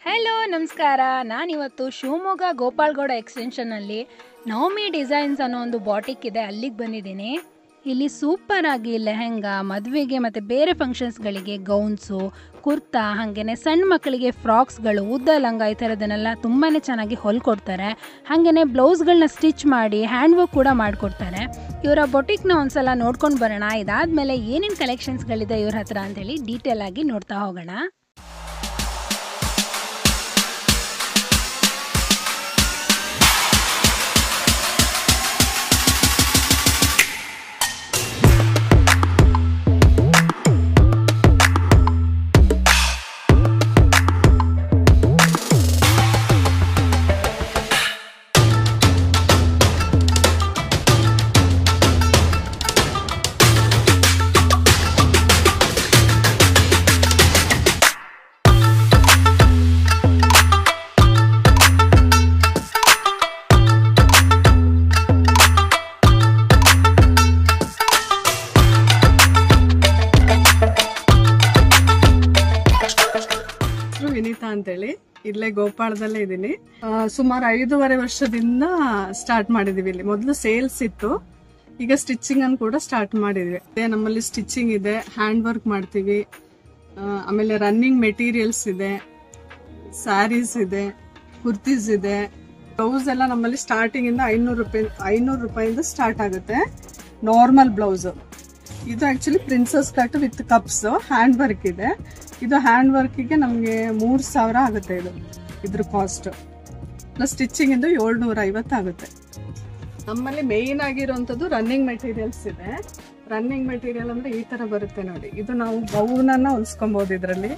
Hello ನಮಸ್ಕಾರ. ನಾನಿವತ್ತು Shivamogga Gopal Gowda ಎಕ್ಸ್ಟೆನ್ಷನ್ನಲ್ಲಿ Navami designs ಅನ್ನೋ ಒಂದು ಬಾಟಿಕ್ ಇದೆ, ಅಲ್ಲಿಗೆ ಬಂದಿದ್ದೀನಿ. ಇಲ್ಲಿ ಸೂಪರ್ ಆಗಿ ಲೆಹೆಂಗಾ, ಮದುವೆಗೆ ಮತ್ತು ಬೇರೆ ಫಂಕ್ಷನ್ಸ್ಗಳಿಗೆ ಗೌನ್ಸು, ಕುರ್ತಾ, ಹಾಗೆಯೇ ಸಣ್ಣ ಮಕ್ಕಳಿಗೆ ಫ್ರಾಕ್ಸ್ಗಳು, ಉದ್ದ ಲಂಗ ಈ ಥರದನ್ನೆಲ್ಲ ತುಂಬಾ ಚೆನ್ನಾಗಿ ಹೊಲ್ಕೊಡ್ತಾರೆ. ಹಾಗೆಯೇ ಬ್ಲೌಸ್ಗಳನ್ನ ಸ್ಟಿಚ್ ಮಾಡಿ ಹ್ಯಾಂಡ್ ವರ್ಕ್ ಕೂಡ ಮಾಡಿಕೊಡ್ತಾರೆ. ಇವರ ಬೊಟಿಕ್ನ ಒಂದ್ಸಲ ನೋಡ್ಕೊಂಡು ಬರೋಣ. ಇದಾದಮೇಲೆ ಏನೇನು ಕಲೆಕ್ಷನ್ಸ್ಗಳಿದೆ ಇವ್ರ ಹತ್ರ ಅಂಥೇಳಿ ಡೀಟೇಲ್ ಆಗಿ ನೋಡ್ತಾ ಹೋಗೋಣ. ವಿನೀತಾ ಅಂತೇಳಿ ಇಲ್ಲೇ ಗೋಪಾಳದಲ್ಲೇ ಇದ್ದೀನಿ. ಸುಮಾರು 5.5 ವರ್ಷದಿಂದ ಸ್ಟಾರ್ಟ್ ಮಾಡಿದೀವಿ. ಇಲ್ಲಿ ಮೊದಲು ಸೇಲ್ಸ್ ಇತ್ತು, ಈಗ ಸ್ಟಿಚಿಂಗ್ ಅನ್ನು ಕೂಡ ಸ್ಟಾರ್ಟ್ ಮಾಡಿದ್ವಿ. ನಮ್ಮಲ್ಲಿ ಸ್ಟಿಚಿಂಗ್ ಇದೆ, ಹ್ಯಾಂಡ್ ವರ್ಕ್ ಮಾಡ್ತೀವಿ, ಆಮೇಲೆ ರನ್ನಿಂಗ್ ಮೆಟೀರಿಯಲ್ಸ್ ಇದೆ, ಸ್ಯಾರೀಸ್ ಇದೆ, ಕುರ್ತೀಸ್ ಇದೆ. ಬ್ಲೌಸ್ ಎಲ್ಲ ನಮ್ಮಲ್ಲಿ ಸ್ಟಾರ್ಟಿಂಗ್ ಇಂದ 500 ರೂಪಾಯಿಂದ ಸ್ಟಾರ್ಟ್ ಆಗುತ್ತೆ. ನಾರ್ಮಲ್ ಬ್ಲೌಸ್ ಇದು actually princess cut with cups hand work ಇದೆ. ಇದು ಹ್ಯಾಂಡ್ ವರ್ಕಿಗೆ ನಮಗೆ 3000 ಆಗುತ್ತೆ. ಇದ್ರ ಕಾಸ್ಟ್ ಪ್ಲಸ್ ಸ್ಟಿಚಿಂಗ್ ಇಂದ 750 ಆಗುತ್ತೆ. ನಮ್ಮಲ್ಲಿ ಮೇನ್ ಆಗಿರುವಂತದ್ದು ರನ್ನಿಂಗ್ ಮೆಟೀರಿಯಲ್ಸ್ ಇದೆ. ರನ್ನಿಂಗ್ ಮೆಟೀರಿಯಲ್ ಅಂದ್ರೆ ಈ ತರ ಬರುತ್ತೆ ನೋಡಿ. ಇದು ನಾವು ಗೌನ್ ಅನ್ನ ಹೊಲ್ಸ್ಕೊಬಹುದು, ಇದರಲ್ಲಿ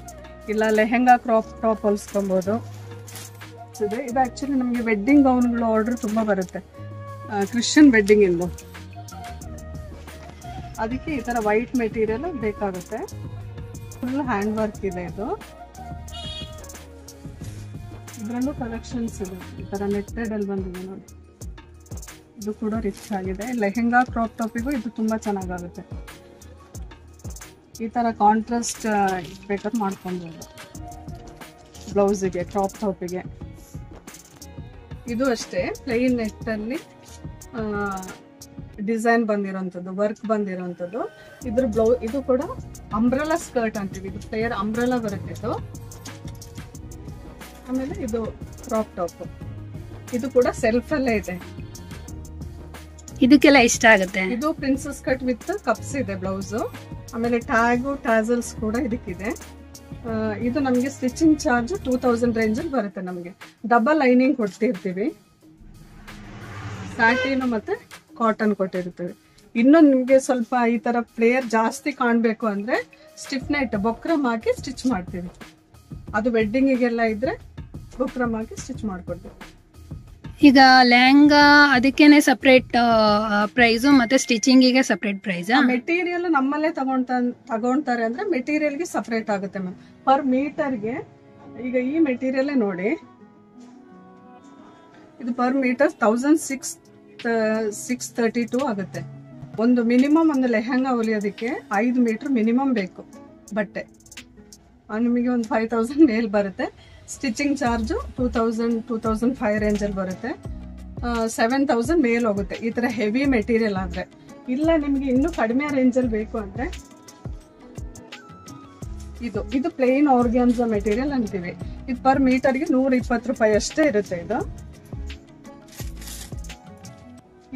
ಇಲ್ಲ ಲೆಹೆಂಗಾ ಕ್ರಾಪ್ ಟಾಪ್ ಹೊಲ್ಸ್ಕೊಬಹುದು. ಇದು ಆಕ್ಚುಲಿ ನಮಗೆ ವೆಡ್ಡಿಂಗ್ ಗೌನ್ಗಳು ಆರ್ಡರ್ ತುಂಬಾ ಬರುತ್ತೆ, ಕ್ರಿಶ್ಚಿಯನ್ ವೆಡ್ಡಿಂಗ್ ಇಂದು. ಅದಕ್ಕೆ ಈ ತರ ವೈಟ್ ಮೆಟೀರಿಯಲ್ ಬೇಕಾಗುತ್ತೆ. ಫುಲ್ ಹ್ಯಾಂಡ್ ವರ್ಕ್ ಇದೆ. ಇದರಲ್ಲೂ ಕಲೆಕ್ಷನ್ಸ್ ಇದೆ. ಈ ತರ ನೆಟ್ಟೆಡ್ ಅಲ್ಲಿ ಬಂದಿದೆ ನೋಡಿ. ಇದು ಕೂಡ ರಿಚ್ ಆಗಿದೆ. ಲೆಹೆಂಗಾ ಕ್ರಾಪ್ ಟಾಪಿಗೂ ಇದು ತುಂಬಾ ಚೆನ್ನಾಗುತ್ತೆ. ಈ ತರ ಕಾಂಟ್ರಾಸ್ಟ್ ಬೇಕಾದ್ರೆ ಮಾಡ್ಕೊಬಹುದು ಬ್ಲೌಸಿಗೆ, ಕ್ರಾಪ್ ಟಾಪಿಗೆ. ಇದು ಅಷ್ಟೇ ಪ್ಲೈನ್ ನೆಟ್ ಅಲ್ಲಿ ಡಿಸೈನ್ ಬಂದಿರೋಂಥದ್ದು, ವರ್ಕ್ ಬಂದಿರೋಂಥದ್ದು. ಇದ್ರ ಇದು ಕೂಡ ಅಂಬ್ರೆಲಾ ಸ್ಕರ್ಟ್ ಅಂತೀವಿ. ಇದು ಫ್ಲೇಯರ್ ಅಂಬ್ರೆಲಾ ಬರುತ್ತೆ ಇದು. ಆಮೇಲೆ ಇದು ಕ್ರಾಪ್ ಟಾಪ್, ಇದು ಕೂಡ ಸೆಲ್ಫ್ ಅಲ್ಲೇ ಇದೆ. ಇದಕ್ಕೆಲ್ಲ ಇಷ್ಟ ಆಗುತ್ತೆ. ಇದು ಪ್ರಿನ್ಸಸ್ ಕಟ್ ವಿತ್ ಕಪ್ಸ್ ಇದೆ ಬ್ಲೌಸ್. ಆಮೇಲೆ ಟ್ಯಾಗು ಟ್ಯಾಸಲ್ಸ್ ಕೂಡ ಇದಕ್ಕಿದೆ. ಇದು ನಮಗೆ ಸ್ಟಿಚಿಂಗ್ ಚಾರ್ಜ್ 2000 ರೇಂಜ್ ಅಲ್ಲಿ ಬರುತ್ತೆ. ನಮಗೆ ಡಬಲ್ ಲೈನಿಂಗ್ ಕೊಡ್ತಿರ್ತೀವಿ, ಸ್ಯಾಟಿನ್ ಮತ್ತೆ ಕಾಟನ್ ಕೊಟ್ಟಿರ್ತೀವಿ. ಇನ್ನು ನಿಮ್ಗೆ ಸ್ವಲ್ಪ ಈ ತರ ಫ್ಲೇಯರ್ ಜಾಸ್ತಿ ಕಾಣ್ಬೇಕು ಅಂದ್ರೆ ಸ್ಟಿಫ್ ನೆಟ್ ಬೊಕ್ರಮ್ ಹಾಕಿ ಸ್ಟಿಚ್ ಮಾಡ್ತೀವಿ. ಅದು ವೆಡ್ಡಿಂಗಿಗೆಲ್ಲ ಇದ್ರೆ ಬೊಕ್ರಮ್ ಹಾಕಿ ಸ್ಟಿಚ್ ಮಾಡ್ಕೊಡ್ತೀವಿ. ಈಗ ಲೆಹಂಗಾ ಅದಕ್ಕೇನೆ ಸಪ್ರೇಟ್ ಪ್ರೈಸ್ ಮತ್ತೆ ಸ್ಟಿಚಿಂಗಿಗೆ ಸಪ್ರೇಟ್ ಪ್ರೈಸ್. ಮೆಟೀರಿಯಲ್ ನಮ್ಮಲ್ಲೇ ತಗೊಂತಾರೆ ಅಂದ್ರೆ ಮೆಟೀರಿಯಲ್ಗೆ ಸಪ್ರೇಟ್ ಆಗುತ್ತೆ ಮ್ಯಾಮ್. ಪರ್ ಮೀಟರ್ಗೆ ಈಗ ಈ ಮೆಟೀರಿಯಲ್ ನೋಡಿ, ಇದು ಪರ್ ಮೀಟರ್ 1632 ಆಗುತ್ತೆ. ಒಂದು ಮಿನಿಮಮ್ ಒಂದು ಲೆಹಂಗಾ ಹೊಲಿಯೋದಕ್ಕೆ 5 ಮೀಟರ್ ಮಿನಿಮಮ್ ಬೇಕು ಬಟ್ಟೆ. ನಿಮಗೆ ಒಂದು 5000 ಮೇಲ್ ಬರುತ್ತೆ. ಸ್ಟಿಚಿಂಗ್ ಚಾರ್ಜು 2000-2500 ರೇಂಜಲ್ಲಿ ಬರುತ್ತೆ. 7000 ಮೇಲ್ ಹೋಗುತ್ತೆ ಈ ತರ ಹೆವಿ ಮೆಟೀರಿಯಲ್ ಆದ್ರೆ. ಇಲ್ಲ ನಿಮ್ಗೆ ಇನ್ನೂ ಕಡಿಮೆ ರೇಂಜಲ್ಲಿ ಬೇಕು ಅಂದ್ರೆ ಇದು ಪ್ಲೇನ್ ಆರ್ಗ್ಯಾನ್ಸಾ ಮೆಟೀರಿಯಲ್ ಅಂತೀವಿ. ಇದು ಪರ್ ಮೀಟರ್ಗೆ 120 ರೂಪಾಯಿ ಅಷ್ಟೇ ಇರುತ್ತೆ.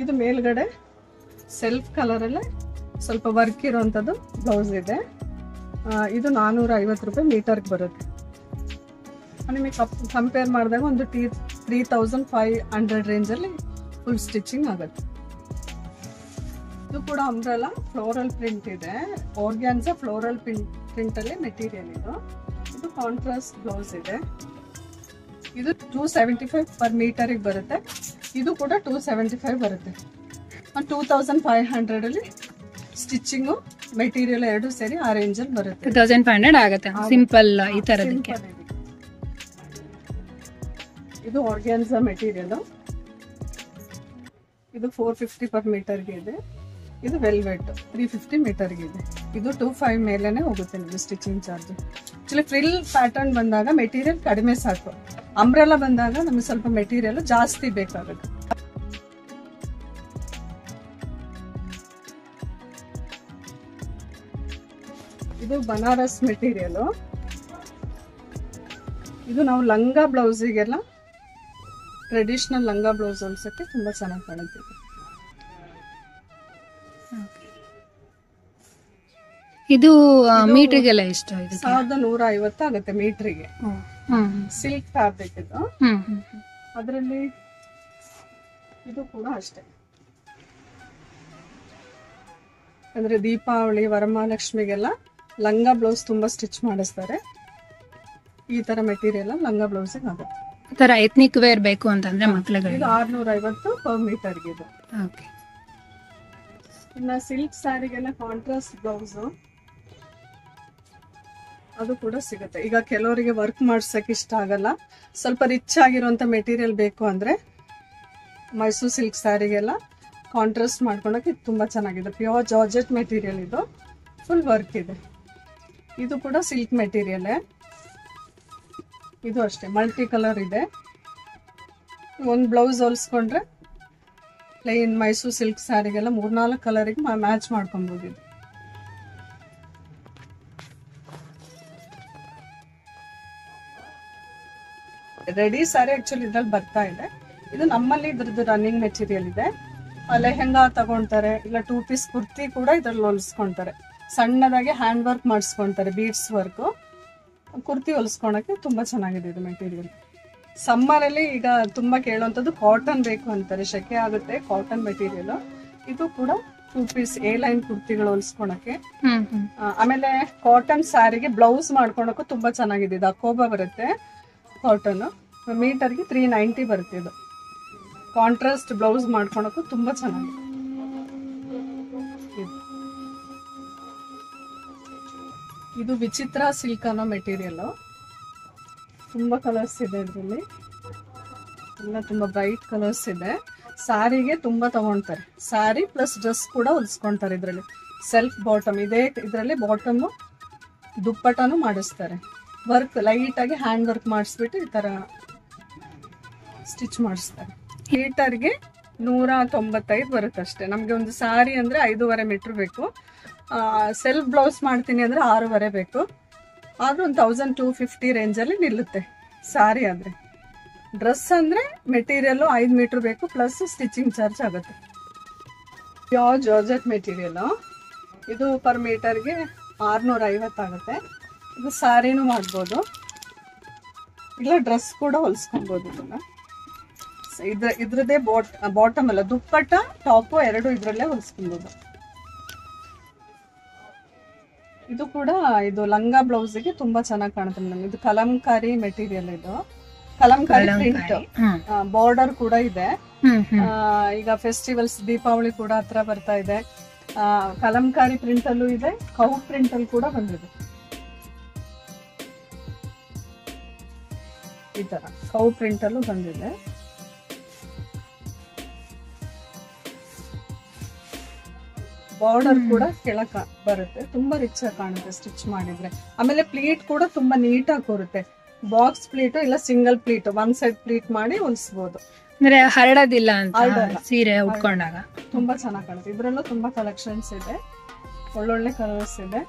ಇದು ಮೇಲ್ಗಡೆ ಸೆಲ್ಫ್ ಕಲರ್ ಅಲ್ಲೇ ಸ್ವಲ್ಪ ವರ್ಕ್ ಇರುವಂತದ್ದು ಬ್ಲೌಸ್ ಇದೆ. ಇದು 450 ರೂಪಾಯಿ ಮೀಟರ್ಗೆ ಬರುತ್ತೆ. ನಿಮಗೆ ಕಂಪೇರ್ ಮಾಡಿದಾಗ ಒಂದು 3500 ರೇಂಜಲ್ಲಿ ಫುಲ್ ಸ್ಟಿಚಿಂಗ್ ಆಗುತ್ತೆ. ಇದು ಕೂಡ ಅಂಬ್ರೆಲಾ ಫ್ಲೋರಲ್ ಪ್ರಿಂಟ್ ಇದೆ. ಆರ್ಗ್ಯಾನ್ಸಾ ಫ್ಲೋರಲ್ ಪ್ರಿಂಟ್ ಅಲ್ಲಿ ಮೆಟೀರಿಯಲ್ ಇದು ಕಾಂಟ್ರಾಸ್ಟ್ ಬ್ಲೌಸ್ ಇದೆ. ಇದು 275 ಪರ್ ಮೀಟರ್ಗೆ ಬರುತ್ತೆ. ಇದು ಕೂಡ 275 ಬರುತ್ತೆ. 2500 ಅಲ್ಲಿ ಸ್ಟಿಚಿಂಗು ಮೆಟೀರಿಯಲ್ ಎರಡು ಸೇರಿ ಆ ರೇಂಜ್ ಅಲ್ಲಿ ಬರುತ್ತೆ. 2500 ಆಗುತ್ತೆ ಸಿಂಪಲ್ ಈ ತರದಕ್ಕೆ. ಇದು ಆರ್ಗ್ಯಾನ್ಸಾ ಮೆಟೀರಿಯಲ್. ಇದು 450 ಪರ್ ಮೀಟರ್ಗೆ ಇದೆ. ಇದು ವೆಲ್ವೆಟ್ 350 ಮೀಟರ್ಗೆ ಇದೆ. ಇದು 25 ಮೇಲೇನೆ ಹೋಗುತ್ತೆ ನಿಮಗೆ stitching charge. Actually frill pattern ಬಂದಾಗ ಮೆಟೀರಿಯಲ್ ಕಡಿಮೆ ಸಾಕು, ಅಂಬ್ರೆಲಾ ಬಂದಾಗ ನಮಗೆ ಸ್ವಲ್ಪ ಮೆಟೀರಿಯಲ್ ಜಾಸ್ತಿ ಬೇಕಾಗುತ್ತೆ. ಇದು ಬನಾರಸ್ ಮೆಟೀರಿಯಲ್. ಇದು ನಾವು ಲಂಗ ಬ್ಲೌಸಿಗೆಲ್ಲ ಟ್ರೆಡಿಷನಲ್ ಲಂಗ ಬ್ಲೌಸ್ ಹೊಲ್ಸಕ್ಕೆ ತುಂಬಾ ಚೆನ್ನಾಗಿ ಕಾಣುತ್ತೆ. ಇದು ಮೀಟರ್ಗೆಲ್ಲ ಎಷ್ಟು? 1150 ಆಗುತ್ತೆ ಮೀಟರ್ಗೆ. ಸಿಲ್ಕ್ ಫ್ಯಾಬ್ರಿಕ್ ಇದು. ಅದರಲ್ಲಿ ಇದು ಕೂಡ ಅಷ್ಟೇ. ಅಂದ್ರೆ ದೀಪಾವಳಿ ವರಮಹಾಲಕ್ಷ್ಮಿಗೆಲ್ಲ ಲಂಗ ಬ್ಲೌಸ್ ತುಂಬಾ ಸ್ಟಿಚ್ ಮಾಡಿಸ್ತಾರೆ. ಈ ತರ ಮೆಟೀರಿಯಲ್ ಲಂಗ ಬ್ಲೌಸ್ ಆಗುತ್ತೆ. ತರ ಎಥ್ನಿಕ್ ವೇರ್ ಬೇಕು ಅಂತಂದ್ರೆ ಮಕ್ಕಳಿಗೆ 650 ಪರ್ ಮೀಟರ್ಗೆ ಇದು. ಇನ್ನ ಸಿಲ್ಕ್ ಸ್ಯಾರಿಗೆಲ್ಲ ಕಾಂಟ್ರಾಸ್ಟ್ ಬ್ಲೌಸ್ ಅದು ಕೂಡ ಸಿಗುತ್ತೆ. ಈಗ ಕೆಲವರಿಗೆ ವರ್ಕ್ ಮಾಡ್ಸಕ್ ಇಷ್ಟ ಆಗಲ್ಲ, ಸ್ವಲ್ಪ ರಿಚ್ ಆಗಿರುವಂತ ಮೆಟೀರಿಯಲ್ ಬೇಕು ಅಂದ್ರೆ ಮೈಸೂರು ಸಿಲ್ಕ್ ಸ್ಯಾರಿಗೆಲ್ಲ ಕಾಂಟ್ರಾಸ್ಟ್ ಮಾಡ್ಕೊಳಕ್ಕೆ ತುಂಬಾ ಚೆನ್ನಾಗಿದೆ. ಪ್ಯೂರ್ ಜಾರ್ಜೆಟ್ ಮೆಟೀರಿಯಲ್ ಇದು, ಫುಲ್ ವರ್ಕ್ ಇದೆ. ಇದು ಕೂಡ ಸಿಲ್ಕ್ ಮೆಟೀರಿಯಲ್. ಇದು ಅಷ್ಟೇ ಮಲ್ಟಿ ಕಲರ್ ಇದೆ. ಒಂದು ಬ್ಲೌಸ್ ಹೊಲ್ಸ್ಕೊಂಡ್ರೆ ಪ್ಲೈನ್ ಮೈಸೂರು ಸಿಲ್ಕ್ ಸ್ಯಾರಿಗೆಲ್ಲ 3-4 ಕಲರಿಗೆ ಮ್ಯಾಚ್ ಮಾಡ್ಕೊಬಹುದು. ರೆಡಿ ಸ್ಯಾರಿ ಆಕ್ಚುಲಿ ಇದ್ರಲ್ಲಿ ಬರ್ತಾ ಇದೆ. ಇದು ನಮ್ಮಲ್ಲಿ ಇದ್ರದ್ದು ರನ್ನಿಂಗ್ ಮೆಟೀರಿಯಲ್ ಇದೆ. ಲೆಹೆಂಗಾ ತಗೊಂತಾರೆ, ಇಲ್ಲ 2 ಪೀಸ್ ಕುರ್ತಿ ಕೂಡ ಇದ್ರಲ್ಲಿ ಹೊಲಿಸ್ಕೊಂತಾರೆ. ಸಣ್ಣದಾಗಿ ಹ್ಯಾಂಡ್ ವರ್ಕ್ ಮಾಡಿಸ್ಕೊಂತಾರೆ, ಬೀಡ್ಸ್ ವರ್ಕ್. ಕುರ್ತಿ ಹೊಲಿಸ್ಕೊಳಕ್ಕೆ ತುಂಬಾ ಚೆನ್ನಾಗಿದೆ ಇದು ಮೆಟೀರಿಯಲ್. ಸಮ್ಮರ್ ಅಲ್ಲಿ ಈಗ ತುಂಬಾ ಕೇಳುವಂತದ್ದು ಕಾಟನ್ ಬೇಕು ಅಂತಾರೆ, ಶೆಕೆ ಆಗುತ್ತೆ ಕಾಟನ್ ಮೆಟೀರಿಯಲ್. ಇದು ಕೂಡ 2 ಪೀಸ್ ಎ ಲೈನ್ ಕುರ್ತಿಗಳು ಹೊಲಿಸ್ಕೊಳಕ್ಕೆ. ಆಮೇಲೆ ಕಾಟನ್ ಸ್ಯಾರಿಗೆ ಬ್ಲೌಸ್ ಮಾಡ್ಕೊಳಕ್ಕೂ ತುಂಬಾ ಚೆನ್ನಾಗಿದೆ. ಇದು ಅಕೋಬಾ ಬರುತ್ತೆ ಕಾಟನ್, ಮೀಟರ್ಗೆ 390 ಬರುತ್ತೆ. ಇದು ಕಾಂಟ್ರಾಸ್ಟ್ ಬ್ಲೌಸ್ ಮಾಡ್ಕೊಳಕ್ಕೂ ತುಂಬಾ ಚೆನ್ನಾಗಿದೆ. ಇದು ವಿಚಿತ್ರ ಸಿಲ್ಕ್ ಅನ್ನೋ ಮೆಟೀರಿಯಲ್. ತುಂಬಾ ಕಲರ್ಸ್ ಇದೆ ಇದರಲ್ಲಿ, ಎಲ್ಲ ತುಂಬಾ ಬ್ರೈಟ್ ಕಲರ್ಸ್ ಇದೆ. ಸ್ಯಾರಿಗೆ ತುಂಬಾ ತಗೊಂತಾರೆ, ಸ್ಯಾರಿ ಪ್ಲಸ್ ಡ್ರೆಸ್ ಕೂಡ ಹೊಲಿಸ್ಕೊಂತಾರೆ. ಇದರಲ್ಲಿ ಸೆಲ್ಫ್ ಬಾಟಮ್ ಇದೆ, ಇದರಲ್ಲಿ ಬಾಟಮ್ ದುಪ್ಪಟನು ಮಾಡಿಸ್ತಾರೆ. ವರ್ಕ್ ಲೈಟ್ ಆಗಿ ಹ್ಯಾಂಡ್ ವರ್ಕ್ ಮಾಡಿಸ್ಬಿಟ್ಟು ಈ ತರ ಸ್ಟಿಚ್ ಮಾಡಿಸ್ತಾರೆ. ಮೀಟರ್ಗೆ 195 ಬರುತ್ತೆ ಅಷ್ಟೇ. ನಮ್ಗೆ ಒಂದು ಸ್ಯಾರಿ ಅಂದ್ರೆ 5.5 ಮೀಟರ್ ಬೇಕು. ಸೆಲ್ಫ್ ಬ್ಲೌಸ್ ಮಾಡ್ತೀನಿ ಅಂದ್ರೆ 6.5 ಬೇಕು. ಆದ್ರೂ ಒಂದು 1250 ರೇಂಜ್ ಅಲ್ಲಿ ನಿಲ್ಲುತ್ತೆ ಸ್ಯಾರಿ ಆದ್ರೆ. ಡ್ರೆಸ್ ಅಂದ್ರೆ ಮೆಟೀರಿಯಲ್ 5 ಮೀಟರ್ ಬೇಕು, ಪ್ಲಸ್ ಸ್ಟಿಚಿಂಗ್ ಚಾರ್ಜ್ ಆಗುತ್ತೆ. Pure georgette material. ಇದು ಪರ್ ಮೀಟರ್ಗೆ 650 ಆಗುತ್ತೆ. ಇದು ಸ್ಯಾರಿನೂ ಮಾಡ್ಬೋದು, ಇಲ್ಲ ಡ್ರೆಸ್ ಕೂಡ ಹೊಲಿಸ್ಕೊಬಹುದು. ಇದ್ರದ್ದೇ ಬಾಟಮ್ ಅಲ್ಲ, ದುಪ್ಪಟ್ಟ ಟಾಪ್ ಎರಡು ಇದ್ರಲ್ಲೇ ಹೊಲಿಸ್ಕೊಬಹುದು. ಇದು ಕೂಡ ಇದು ಲಂಗ ಬ್ಲೌಸ್ಗೆ ತುಂಬಾ ಚೆನ್ನಾಗಿ ಕಾಣುತ್ತೆ ಮೇಡಮ್. ಇದು ಕಲಂಕಾರಿ ಮೆಟೀರಿಯಲ್, ಇದು ಕಲಂಕಾರಿ ಪ್ರಿಂಟ್. ಬಾರ್ಡರ್ ಕೂಡ ಇದೆ. ಈಗ ಫೆಸ್ಟಿವಲ್ಸ್ ದೀಪಾವಳಿ ಕೂಡ ಹತ್ರ ಬರ್ತಾ ಇದೆ. ಕಲಂಕಾರಿ ಪ್ರಿಂಟ್ ಅಲ್ಲೂ ಇದೆ, ಕೌ ಪ್ರಿಂಟ್ ಅಲ್ಲಿ ಕೂಡ ಬಂದಿದೆ. ಈ ತರ ಕೌ ಪ್ರಿಂಟ್ ಅಲ್ಲೂ ಬಂದಿದೆ. ಬಾರ್ಡರ್ ಕೂಡ ಕೆಳಕ ಬರುತ್ತೆ, ತುಂಬಾ ರಿಚ್ ಆಗಿ ಕಾಣುತ್ತೆ ಸ್ಟಿಚ್ ಮಾಡಿದ್ರೆ. ಆಮೇಲೆ ಪ್ಲೀಟ್ ಕೂಡ ತುಂಬಾ ನೀಟಾಗಿ ಕೂರುತ್ತೆ. ಬಾಕ್ಸ್ ಪ್ಲೀಟ್ ಇಲ್ಲ ಸಿಂಗಲ್ ಪ್ಲೀಟ್, 1 ಸೈಡ್ ಪ್ಲೀಟ್ ಮಾಡಿ ಹೊಲಿಸಬಹುದು. ಅಂದ್ರೆ ಹರಡೋದಿಲ್ಲ ಅಂತ ಸೀರೆ ಉಟ್ಕೊಂಡಾಗ ತುಂಬಾ ಚೆನ್ನಾಗಿ ಕಾಣುತ್ತೆ. ಇದ್ರಲ್ಲೂ ತುಂಬಾ ಕಲೆಕ್ಷನ್ಸ್ ಇದೆ, ಒಳ್ಳೊಳ್ಳೆ ಕಲರ್ಸ್ ಇದೆ.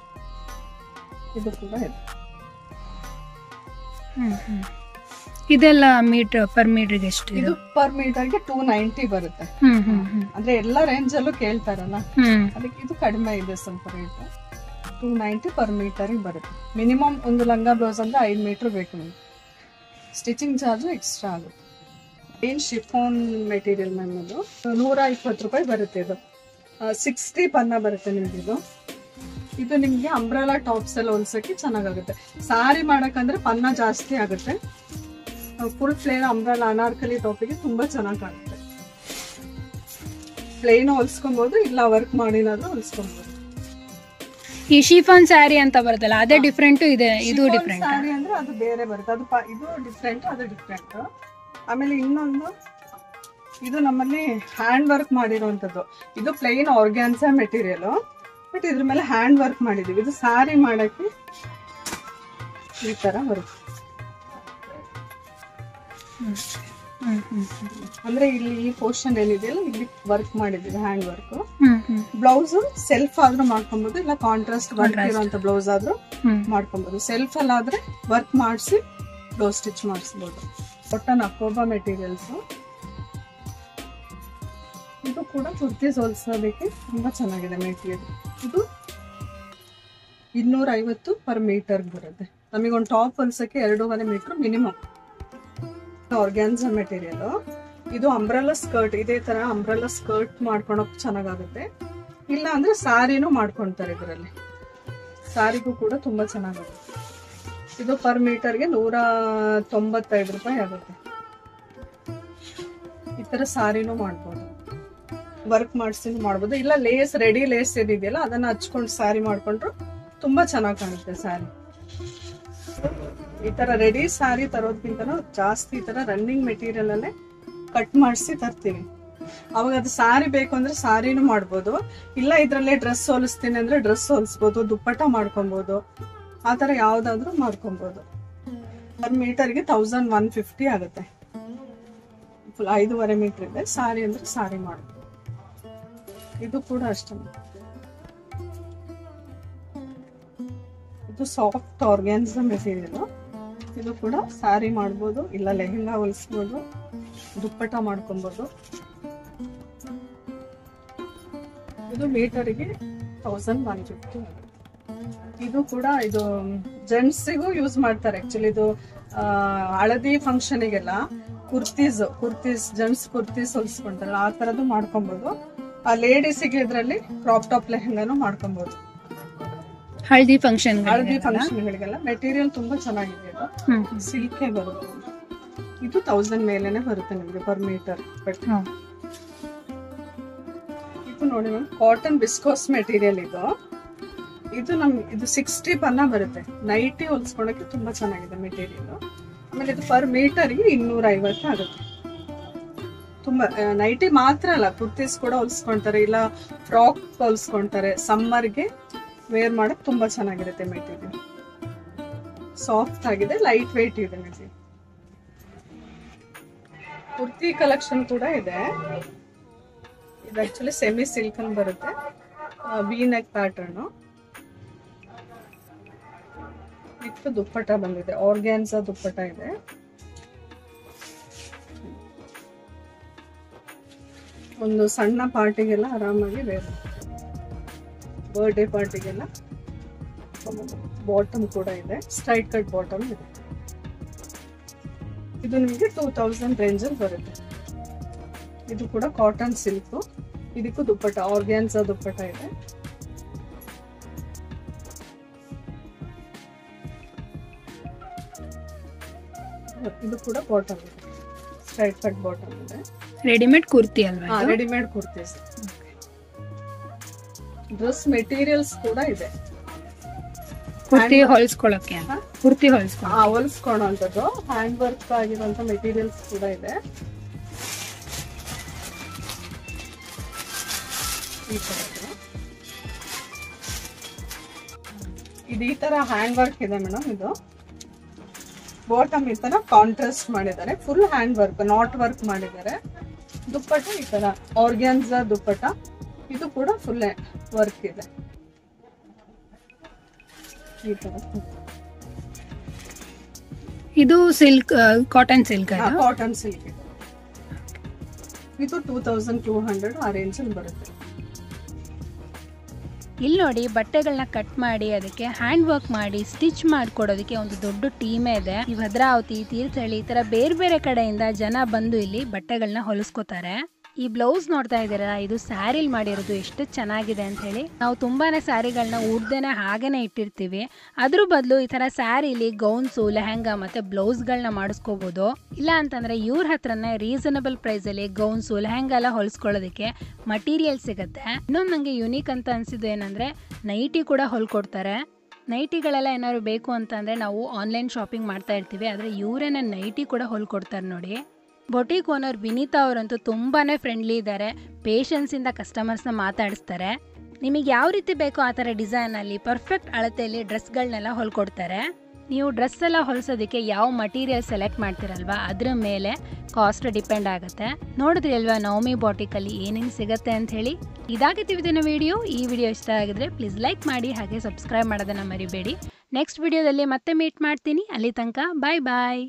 ಇದು ಕೂಡ ಇದೆ. ಇದೆಲ್ಲ ಮೀಟರ್ ಪರ್ ಮೀಟರ್ಗೆ ಎಷ್ಟು? ಇದು ಪರ್ ಮೀಟರ್ಗೆ 290 ಬರುತ್ತೆ. ಅಂದ್ರೆ ಎಲ್ಲಾ ರೇಂಜ್ ಅಲ್ಲೂ ಕೇಳ್ತಾರಲ್ಲ, ಅದಕ್ಕೆ ಇದು ಕಡಿಮೆ ಇದೆ ಸ್ವಲ್ಪ ರೇಟ್. 290 ಪರ್ ಮೀಟರ್ ಬರುತ್ತೆ. ಮಿನಿಮಮ್ ಒಂದು ಲಂಗ ಬ್ಲೌಸ್ ಅಂದ್ರೆ 5 ಮೀಟರ್ ಬೇಕು ನಿಮ್ಗೆ. ಸ್ಟಿಚಿಂಗ್ ಚಾರ್ಜ್ ಎಕ್ಸ್ಟ್ರಾ ಆಗುತ್ತೆ. ಏನ್ ಶಿಫಾನ್ ಮೆಟೀರಿಯಲ್ ಮ್ಯಾಮ್, ಇದು 120 ರೂಪಾಯಿ ಬರುತ್ತೆ. ಇದು 60 ಪನ್ನ ಬರುತ್ತೆ ನಿಮ್ಗೆ. ಇದು ನಿಮ್ಗೆ ಅಂಬ್ರೆಲಾ ಟಾಪ್ಸ್ ಎಲ್ಲ ಹೊಲ್ಸಕ್ಕೆ ಚೆನ್ನಾಗುತ್ತೆ. ಸಾರಿ ಮಾಡಕಂದ್ರೆ ಪನ್ನ ಜಾಸ್ತಿ ಆಗುತ್ತೆ. ಫುಲ್ ಪ್ಲೇನ್ ಅಂಬ್ರೆಲಾ ಅನಾರ್ಕಲಿ ಟಾಪಿಗೆ ತುಂಬಾ ಚೆನ್ನಾಗಿ ಕಾಣುತ್ತೆ. ಪ್ಲೇನ್ ಹೊಲ್ಸ್ಕೊಬಹುದು, ಇಲ್ಲ ವರ್ಕ್ ಮಾಡಿನಾದ್ರೂ ಹೊಲ್ಸ್ಕೊಬಹುದು. ಈ ಶಿಫಾನ್ ಸ್ಯಾರಿ ಅಂತ ಬರುತ್ತಲ್ಲ, ಅದೇ ಡಿಫ್ರೆಂಟ್ ಇದೆ, ಇದು ಡಿಫ್ರೆಂಟ್. ಸ್ಯಾರಿ ಅಂದ್ರೆ ಅದು ಬೇರೆ ಬರುತ್ತೆ, ಅದು ಇದು ಡಿಫ್ರೆಂಟ್, ಅದು ಡಿಫ್ರೆಂಟ್. ಆಮೇಲೆ ಇನ್ನೊಂದು, ಇದು ನಮ್ಮಲ್ಲಿ ಹ್ಯಾಂಡ್ ವರ್ಕ್ ಮಾಡಿರುವಂತದ್ದು. ಇದು ಪ್ಲೇನ್ ಆರ್ಗ್ಯಾನ್ಸಾ ಮೆಟೀರಿಯಲ್, ಬಟ್ ಇದ್ರ ಮೇಲೆ ಹ್ಯಾಂಡ್ ವರ್ಕ್ ಮಾಡಿದೀವಿ. ಇದು ಸ್ಯಾರಿ ಮಾಡಕ್ಕೆ ಈ ತರ ಬರುತ್ತೆ. ಅಂದ್ರೆ ಇಲ್ಲಿ ಈ ಪೋರ್ಷನ್ ಏನಿದೆಯಲ್ಲ ಇಲ್ಲಿ ವರ್ಕ್ ಮಾಡಿದೀವಿ, ಹ್ಯಾಂಡ್ ವರ್ಕ್. ಬ್ಲೌಸ್ ಸೆಲ್ಫ್ ಆದ್ರೂ ಮಾಡ್ಕೊಬಹುದು, ಇಲ್ಲ ಕಾಂಟ್ರಾಸ್ಟ್ ವರ್ಕ್ ಇರುವಂತ ಬ್ಲೌಸ್ ಆದ್ರೂ ಮಾಡ್ಕೊಬಹುದು. ಸೆಲ್ಫ್ ಅಲ್ಲಾದ್ರೆ ವರ್ಕ್ ಮಾಡಿಸಿ ಬ್ಲೌಸ್ ಸ್ಟಿಚ್ ಮಾಡಿಸಬಹುದು. ಕಾಟನ್ ಅಕೋಬಾ ಮೆಟೀರಿಯಲ್ಸ್. ಇದು ಕೂಡ ಕುರ್ತೀಸ್ ಹೊಲಿಸೋದಕ್ಕೆ ತುಂಬಾ ಚೆನ್ನಾಗಿದೆ ಮೆಟೀರಿಯಲ್. ಇದು 250 ಪರ್ ಮೀಟರ್ ಬರುತ್ತೆ. ನಮಗೊಂದು ಟಾಪ್ ಹೊಲ್ಸಕ್ಕೆ 2.5 ಮೀಟರ್ ಮಿನಿಮಮ್. Organza material. ಇದು ಅಂಬ್ರೆಲಾ ಸ್ಕರ್ಟ್, ಇದೇ ತರ ಅಂಬ್ರೆಲಾ ಸ್ಕರ್ಟ್ ಮಾಡ್ಕೊಳಕ್ ಚೆನ್ನಾಗುತ್ತೆ. ಇಲ್ಲ ಅಂದ್ರೆ ಸಾರಿನೂ ಮಾಡ್ಕೊಂತಾರೆ ಇದರಲ್ಲಿ. ಸಾರಿಗೂ ಕೂಡ ತುಂಬಾ ಚೆನ್ನಾಗುತ್ತೆ. ಇದು ಪರ್ ಮೀಟರ್ಗೆ 195 ರೂಪಾಯಿ ಆಗುತ್ತೆ. ಈ ತರ ಸಾರಿನೂ ಮಾಡ್ಬೋದು, ವರ್ಕ್ ಮಾಡಿಸಿ ಮಾಡ್ಬೋದು. ಇಲ್ಲ ಲೇಸ್, ರೆಡಿ ಲೇಸ್ ಏನಿದೆಯಲ್ಲ ಅದನ್ನ ಹಚ್ಕೊಂಡು ಸಾರಿ ಮಾಡ್ಕೊಂಡ್ರು ತುಂಬಾ ಚೆನ್ನಾಗಿ ಕಾಣುತ್ತೆ ಸಾರಿ. ಈ ತರ ರೆಡಿ ಸಾರಿ ತರೋದ್ಕಿಂತ ಜಾಸ್ತಿ ಈ ತರ ರನ್ನಿಂಗ್ ಮೆಟೀರಿಯಲ್ ಅಲ್ಲೇ ಕಟ್ ಮಾಡಿಸಿ ತರ್ತೀವಿ. ಅವಾಗ ಅದು ಸಾರಿ ಬೇಕು ಅಂದ್ರೆ ಸಾರಿನೂ ಮಾಡ್ಬೋದು. ಇಲ್ಲ ಇದ್ರಲ್ಲೇ ಡ್ರೆಸ್ ಹೊಲಿಸ್ತೀನಿ ಅಂದ್ರೆ ಡ್ರೆಸ್ ಹೊಲಿಸ್ಬೋದು, ದುಪ್ಪಟ್ಟ ಮಾಡ್ಕೊಬಹುದು. ಆ ತರ ಯಾವ್ದಾದ್ರು ಮಾಡ್ಕೊಬಹುದು. ಪರ್ ಮೀಟರ್ಗೆ 1150 ಆಗುತ್ತೆ. ಫುಲ್ 5.5 ಮೀಟರ್ ಇದೆ. ಸಾರಿ ಅಂದ್ರೆ ಸಾರಿ ಮಾಡ್ಬೋದು. ಇದು ಕೂಡ ಅಷ್ಟೇ. ಇದು ಸಾಫ್ಟ್ ಆರ್ಗ್ಯಾನ್ಸಾ ಮೆಟೀರಿಯಲ್. ಇದು ಕೂಡ ಸಾರಿ ಮಾಡ್ಬೋದು, ಇಲ್ಲ ಲೆಹಂಗಾ ಹೊಲಿಸ್ಬೋದು, ದುಪ್ಪಟ್ಟ ಮಾಡ್ಕೊಬಹುದು. ಇದು ಮೀಟರ್ಗೆ 1150. ಇದು ಕೂಡ ಇದು ಜೆಂಟ್ಸಿಗೂ ಯೂಸ್ ಮಾಡ್ತಾರೆ. ಆಕ್ಚುಲಿ ಇದು ಹಳದಿ ಫಂಕ್ಷನಿಗೆಲ್ಲ ಕುರ್ತೀಸ್ ಜೆಂಟ್ಸ್ ಕುರ್ತೀಸ್ ಹೊಲಿಸ್ಕೊಂತಾರಲ್ಲ ಆ ತರದ್ದು ಮಾಡ್ಕೊಬಹುದು. ಆ ಲೇಡೀಸಿಗೆ ಇದ್ರಲ್ಲಿ ಕ್ರಾಪ್ ಟಾಪ್ ಲೆಹಂಗಾನು ಮಾಡ್ಕೊಬಹುದು. ಹಳದಿ ಫಂಕ್ಷನ್ಗಳಿಗೆಲ್ಲ ಮೆಟೀರಿಯಲ್ ತುಂಬಾ ಚೆನ್ನಾಗಿದೆ. ಇದು ಸಿಲ್ಕೆ ಬರುತ್ತೆ. ಇದು 1000 ಮೇಲೆನೆ ಬರುತ್ತೆ ನಿಮ್ಗೆ ಪರ್ ಮೀಟರ್. ಇದು ನೋಡಿ ಮ್ಯಾಮ್, ಕಾಟನ್ ವಿಸ್ಕೋಸ್ ಮೆಟೀರಿಯಲ್. ಇದು ಇದು 60 ಬನ್ನ ಬರುತ್ತೆ. ನೈಟಿ ಹೊಲ್ಸ್ಕೊಳಕ್ಕೆ ತುಂಬಾ ಚೆನ್ನಾಗಿದೆ ಮೆಟೀರಿಯಲ್. ಆಮೇಲೆ ಇದು ಪರ್ ಮೀಟರ್ಗೆ 250 ಆಗುತ್ತೆ. ತುಂಬಾ ನೈಟಿ ಮಾತ್ರ ಅಲ್ಲ, ಕುರ್ತೀಸ್ ಕೂಡ ಹೊಲ್ಸ್ಕೊಂತಾರೆ, ಇಲ್ಲ ಫ್ರಾಕ್ ಹೊಲ್ಸ್ಕೊಂತಾರೆ. ಸಮ್ಮರ್ಗೆ ವೇರ್ ಮಾಡಕ್ ತುಂಬಾ ಚೆನ್ನಾಗಿರುತ್ತೆ ಮೆಟೀರಿಯಲ್. ಸಾಫ್ಟ್ ಆಗಿದೆ, ಲೈಟ್ ವೇಟ್ ಇದೆ ಮೆಟೀರಿಯಲ್. ಕುರ್ತಿ ಕಲೆಕ್ಷನ್ ಕೂಡ ಇದೆ. ಇದು ಆಕ್ಚುಲಿ ಸೆಮಿ ಸಿಲ್ಕ್ ಅಂತ ಬರುತ್ತೆ, ವಿ ನೆಕ್ ಪ್ಯಾಟರ್ನ್. ಇದು ದುಪ್ಪಟ್ಟ ಬಂದಿದೆ, ಆರ್ಗ್ಯಾನ್ಸಾ ದುಪ್ಪಟ್ಟ ಇದೆ. ಒಂದು ಸಣ್ಣ ಪಾರ್ಟಿಗೆಲ್ಲ ಆರಾಮಾಗಿ ವೇರ್, ಬರ್ಡೇ ಪಾರ್ಟಿಗೆಲ್ಲ. ಬಾಟಮ್ ಕೂಡ ಇದೆ, ಸ್ಟ್ರೈಟ್ ಕಟ್ ಬಾಟಮ್ ಇದೆ. ಇದು ನಿಮಗೆ 2000 ರೇಂಜ್ ಅಲ್ಲಿ ಬರುತ್ತೆ. ಇದು ಕೂಡ ಕಾಟನ್ ಸಿಲ್ಕ್. ಇದಕ್ಕೂ ದುಪ್ಪಟ್ಟ, ಆರ್ಗ್ಯಾನ್ಸಾ ದುಪ್ಪಟ್ಟ ಇದೆ. ಇದು ಕೂಡ ಬಾಟಮ್ ಇದೆ, ಸ್ಟ್ರೈಟ್ ಕಟ್ ಬಾಟಮ್ ಇದೆ. ರೆಡಿಮೇಡ್ ಕುರ್ತಿ ಅಲ್ವಾ? ರೆಡಿಮೇಡ್ ಕುರ್ತೀಸ್. ಡ್ರೆಸ್ ಮೆಟೀರಿಯಲ್ಸ್ ಕೂಡ ಇದೆ. ಕುರ್ತಿ ಹೊಲಿಸ್ಕೊಳ್ಳೋಕೆ, ಹೊಲಿಸ್ಕೊಳ್ಳೋಂಥದ್ದು ಹ್ಯಾಂಡ್ ವರ್ಕ್ ಆಗಿರುವಂತ ಮೆಟೀರಿಯಲ್ಸ್ ಕೂಡ ಇದೆ. ಇದು ಈ ತರ ಹ್ಯಾಂಡ್ ವರ್ಕ್ ಇದೆ ಮೇಡಮ್. ಇದು ಬಾಟಮ್ ಈ ತರ ಕಾಂಟ್ರಾಸ್ಟ್ ಮಾಡಿದ್ದಾರೆ, full hand work, not work ಮಾಡಿದ್ದಾರೆ. ದುಪ್ಪಟ್ಟ ಈ ತರ ಆರ್ಗ್ಯಾನ್ಸಾ ದುಪ್ಪಟ್ಟ. ಇದು ಕೂಡ ಫುಲ್ ವರ್ಕ್ ಇದೆ ಈ ತರ. ಇದು silk, cotton silk. Cotton silk ಇದೆ. ಇದು 2200 ಆ ರೇಂಜ್ ಅಲ್ಲಿ ಬರುತ್ತೆ. ಇಲ್ಲಿ ನೋಡಿ, ಬಟ್ಟೆಗಳನ್ನ ಕಟ್ ಮಾಡಿ ಅದಕ್ಕೆ ಹ್ಯಾಂಡ್ ವರ್ಕ್ ಮಾಡಿ ಸ್ಟಿಚ್ ಮಾಡಿಕೊಡೋದಕ್ಕೆ ಒಂದು ದೊಡ್ಡ ಟೀಮೇ ಇದೆ. ಈ ಭದ್ರಾವತಿ, ತೀರ್ಥಹಳ್ಳಿ ಈ ತರ ಬೇರೆ ಬೇರೆ ಕಡೆಯಿಂದ ಜನ ಬಂದು ಇಲ್ಲಿ ಬಟ್ಟೆಗಳನ್ನ ಹೊಲಿಸ್ಕೋತಾರೆ. ಈ ಬ್ಲೌಸ್ ನೋಡ್ತಾ ಇದ್ದೀರಾ, ಇದು ಸ್ಯಾರಿಲ್ ಮಾಡಿರೋದು. ಎಷ್ಟು ಚೆನ್ನಾಗಿದೆ ಅಂತ ಹೇಳಿ. ನಾವು ತುಂಬಾನೇ ಸ್ಯಾರಿಗಳನ್ನ ಉಡ್ದೇನೆ ಹಾಗೇನೆ ಇಟ್ಟಿರ್ತೀವಿ. ಅದ್ರ ಬದಲು ಈ ತರ ಸ್ಯಾರಿಲಿ ಗೌನ್ಸು, ಲೆಹಂಗಾ ಮತ್ತೆ ಬ್ಲೌಸ್ಗಳನ್ನ ಮಾಡಿಸ್ಕೋಬಹುದು. ಇಲ್ಲ ಅಂತಂದ್ರೆ ಇವ್ರ ಹತ್ರನೇ ರೀಸನಬಲ್ ಪ್ರೈಸ್ ಅಲ್ಲಿ ಗೌನ್ಸು, ಲೆಹಂಗಾ ಎಲ್ಲ ಹೊಲಿಸ್ಕೊಳ್ಳೋದಕ್ಕೆ ಮಟೀರಿಯಲ್ ಸಿಗುತ್ತೆ. ಇನ್ನೊಂದು ನಂಗೆ ಯುನೀಕ್ ಅಂತ ಅನ್ಸಿದ್ದು ಏನಂದ್ರೆ ನೈಟಿ ಕೂಡ ಹೊಲ್ಕೊಡ್ತಾರೆ. ನೈಟಿಗಳೆಲ್ಲ ಏನಾದ್ರು ಬೇಕು ಅಂತಂದ್ರೆ ನಾವು ಆನ್ಲೈನ್ ಶಾಪಿಂಗ್ ಮಾಡ್ತಾ ಇರ್ತೀವಿ, ಆದ್ರೆ ಇವರೇನೆ ನೈಟಿ ಕೂಡ ಹೊಲ್ಕೊಡ್ತಾರೆ ನೋಡಿ. ಬೊಟಿಕ್ ಓನರ್ ವಿನೀತಾ ಅವರಂತೂ ತುಂಬಾನೇ ಫ್ರೆಂಡ್ಲಿ ಇದ್ದಾರೆ. ಪೇಷನ್ಸ್ ಇಂದ ಕಸ್ಟಮರ್ಸ್ನ ಮಾತಾಡಿಸ್ತಾರೆ. ನಿಮಗೆ ಯಾವ ರೀತಿ ಬೇಕೋ ಆ ಥರ ಡಿಸೈನಲ್ಲಿ ಪರ್ಫೆಕ್ಟ್ ಅಳತೆಯಲ್ಲಿ ಡ್ರೆಸ್ಗಳನ್ನೆಲ್ಲ ಹೊಲ್ಕೊಡ್ತಾರೆ. ನೀವು ಡ್ರೆಸ್ ಎಲ್ಲ ಹೊಲಿಸೋದಕ್ಕೆ ಯಾವ ಮಟೀರಿಯಲ್ ಸೆಲೆಕ್ಟ್ ಮಾಡ್ತೀರಲ್ವಾ ಅದ್ರ ಮೇಲೆ ಕಾಸ್ಟ್ ಡಿಪೆಂಡ್ ಆಗುತ್ತೆ. ನೋಡಿದ್ರಿ ಅಲ್ವಾ ನವಮಿ ಬಾಟಿಕಲ್ಲಿ ಏನೇನು ಸಿಗುತ್ತೆ ಅಂತ ಹೇಳಿ. ಇದಾಗಿತ್ತು ಇವತ್ತಿನ ವಿಡಿಯೋ. ಈ ವಿಡಿಯೋ ಇಷ್ಟ ಆಗಿದ್ರೆ ಪ್ಲೀಸ್ ಲೈಕ್ ಮಾಡಿ, ಹಾಗೆ ಸಬ್ಸ್ಕ್ರೈಬ್ ಮಾಡೋದನ್ನು ಮರಿಬೇಡಿ. ನೆಕ್ಸ್ಟ್ ವಿಡಿಯೋದಲ್ಲಿ ಮತ್ತೆ ಮೀಟ್ ಮಾಡ್ತೀನಿ. ಅಲ್ಲಿ ತನಕ ಬಾಯ್ ಬಾಯ್.